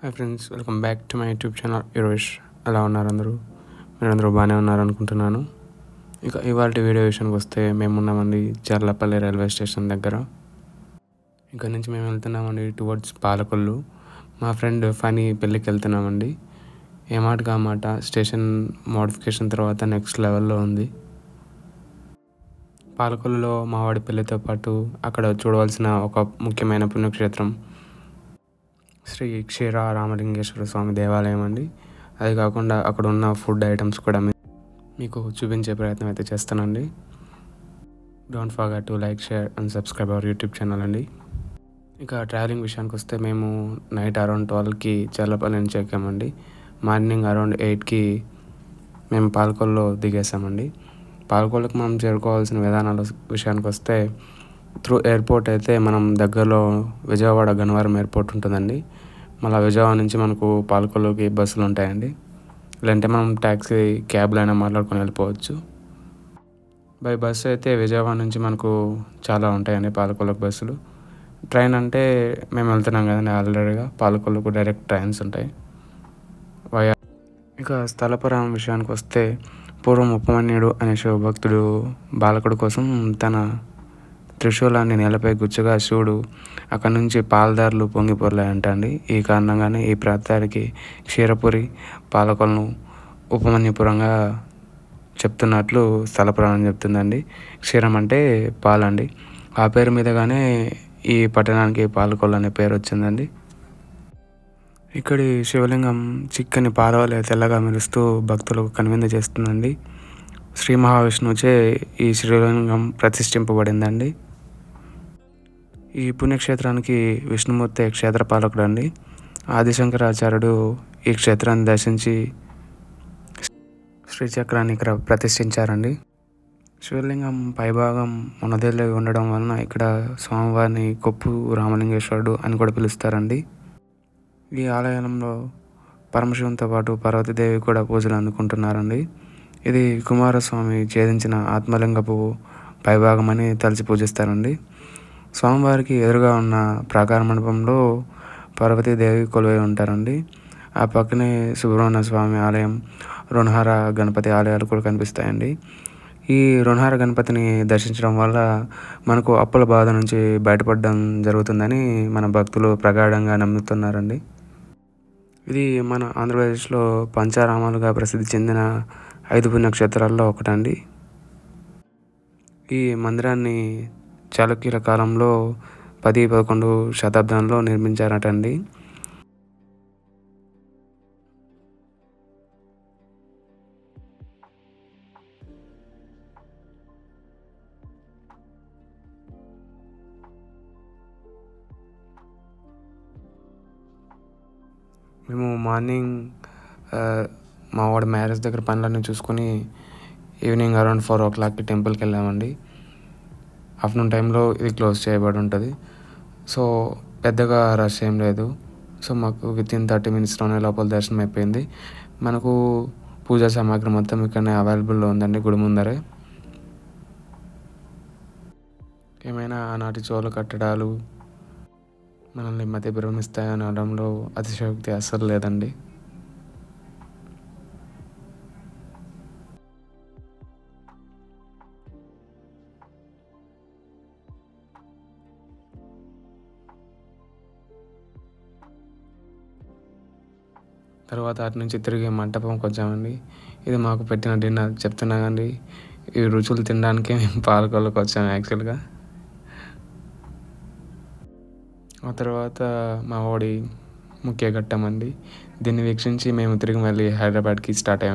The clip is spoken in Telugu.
Hi friends, welcome back to my YouTube channel యురేష్. ఎలా ఉన్నారు అందరూ? మీరందరూ బాగానే ఉన్నారు అనుకుంటున్నాను. ఇక ఇవాళ వీడియో విషయానికి వస్తే మేమున్నామండి చర్లపల్లి రైల్వే స్టేషన్ దగ్గర. ఇక్కడ నుంచి మేము వెళ్తున్నామండి టువర్డ్స్ పాలకొల్లు. మా ఫ్రెండ్ ఫనీ పెళ్ళికి వెళ్తున్నామండి. ఏ మాటగా మాట స్టేషన్ మోడిఫికేషన్ తర్వాత నెక్స్ట్ లెవెల్లో ఉంది. పాలకొల్లులో మా వాడి పెళ్ళితో పాటు అక్కడ చూడవలసిన ఒక ముఖ్యమైన పుణ్యక్షేత్రం శ్రీ క్షీర రామలింగేశ్వర స్వామి దేవాలయం అండి. అది కాకుండా అక్కడ ఉన్న ఫుడ్ ఐటమ్స్ కూడా మీకు చూపించే ప్రయత్నం అయితే చేస్తానండి. Don't forget to like, share and subscribe our YouTube channel అండి. ఇక ట్రావెలింగ్ విషయానికి వస్తే మేము నైట్ అరౌండ్ 12కి చర్లపల్లి నుంచి ఎక్కామండి. మార్నింగ్ అరౌండ్ 8కి మేము పాలకొల్లో దిగేసామండి. పాలకొల్లుకి మనం చేరుకోవాల్సిన విధానాల విషయానికి వస్తే త్రూ ఎయిర్పోర్ట్ అయితే మనం దగ్గరలో విజయవాడ గన్నవరం ఎయిర్పోర్ట్ ఉంటుందండి. మళ్ళీ విజయవాడ నుంచి మనకు పాలకొల్లుకి బస్సులు ఉంటాయండి. లేదంటే మనం ట్యాక్సీ క్యాబ్లో అయినా మాట్లాడుకొని వెళ్ళిపోవచ్చు. బై బస్సు అయితే విజయవాడ నుంచి మనకు చాలా ఉంటాయండి పాలకొల్లుకి బస్సులు. ట్రైన్ అంటే మేము వెళ్తున్నాం కదండి ఆల్రెడీగా, పాలకొల్లుకు డైరెక్ట్ ట్రైన్స్ ఉంటాయి. ఇక స్థలపురాణం విషయానికి వస్తే పూర్వం ఉపమన్యుడు అనే శివభక్తుడు బాలకుడు కోసం తన త్రిశూలాన్ని నేలపై గుచ్చగా శివుడు అక్కడి నుంచి పాలదారులు పొంగి పొరలాయంటండి. ఈ కారణంగానే ఈ ప్రాంతానికి క్షీరపురి, పాలకొల్లును ఉపమన్యుపురంగా చెప్తున్నట్లు స్థల పురాణం చెప్తుందండి. క్షీరం అంటే పాలండి. ఆ పేరు మీదగానే ఈ పట్టణానికి పాలకొల్లు అనే పేరు వచ్చిందండి. ఇక్కడి శివలింగం చిక్కని పాలవలే తెల్లగా మెరుస్తూ భక్తులకు కనువిందు చేస్తుందండి. శ్రీ మహావిష్ణువుచే ఈ శివలింగం ప్రతిష్ఠింపబడిందండి. ఈ పుణ్యక్షేత్రానికి విష్ణుమూర్తి క్షేత్రపాలకుడు అండి. ఆదిశంకరాచార్యుడు ఈ క్షేత్రాన్ని దర్శించి శ్రీచక్రాన్ని ఇక్కడ ప్రతిష్ఠించారండి. శివలింగం పైభాగం మొనదేలి ఉండడం వలన ఇక్కడ స్వామివారిని కొప్పు రామలింగేశ్వరుడు అని కూడా పిలుస్తారండి. ఈ ఆలయంలో పరమశివునితో పాటు పార్వతీదేవి కూడా పూజలు అందుకుంటున్నారండి. ఇది కుమారస్వామి ఛేదించిన ఆత్మలింగపు పైభాగం అని తలచి పూజిస్తారండి. స్వామివారికి ఎదురుగా ఉన్న ప్రాకార మండపంలో పార్వతీదేవి కొలువై ఉంటారండి. ఆ పక్కనే సుబ్రహ్మణ్య స్వామి ఆలయం, రుణహార గణపతి ఆలయాలు కూడా కనిపిస్తాయండి. ఈ రుణహార గణపతిని దర్శించడం వల్ల మనకు అప్పుల బాధ నుంచి బయటపడడం జరుగుతుందని మన భక్తులు ప్రగాఢంగా నమ్ముతున్నారండి. ఇది మన ఆంధ్రప్రదేశ్లో పంచారామాలుగా ప్రసిద్ధి చెందిన 5 పుణ్యక్షేత్రాల్లో ఒకటండి. ఈ మందిరాన్ని చాళుక్యుల కాలంలో 10-11 శతాబ్దంలో నిర్మించారటండి. మేము మార్నింగ్ మా వాడి మ్యారేజ్ దగ్గర పనులన్నీ చూసుకొని ఈవినింగ్ అరౌండ్ 4 o'clockకి టెంపుల్కి వెళ్ళామండి. ఆఫ్టర్నూన్ టైంలో ఇది క్లోజ్ చేయబడి ఉంటుంది. సో పెద్దగా రష్ ఏం లేదు. సో మాకు వితిన్ 30 minutesలోనే లోపల దర్శనం అయిపోయింది. మనకు పూజా సామాగ్రి మొత్తం ఇక్కడనే అవైలబుల్లో ఉందండి గుడి ముందరే. ఏమైనా ఆనాటి చోళ కట్టడాలు మనల్ని మధ్య భ్రమిస్తాయని అనడంలో అతిశయోక్తి అస్సలు లేదండి. తర్వాత అటు నుంచి తిరిగి మంటపంకి వచ్చామండి. ఇది మాకు పెట్టిన డిన్నర్. చెప్తున్నా కానీ ఈ రుచులు తినడానికే మేము పాలకొల్లుకి వచ్చాము యాక్చువల్గా. ఆ తర్వాత మా వాడి ముఖ్య ఘట్టం అండి. దీన్ని వీక్షించి మేము తిరిగి మళ్ళీ హైదరాబాద్కి స్టార్ట్ అయ్యాము.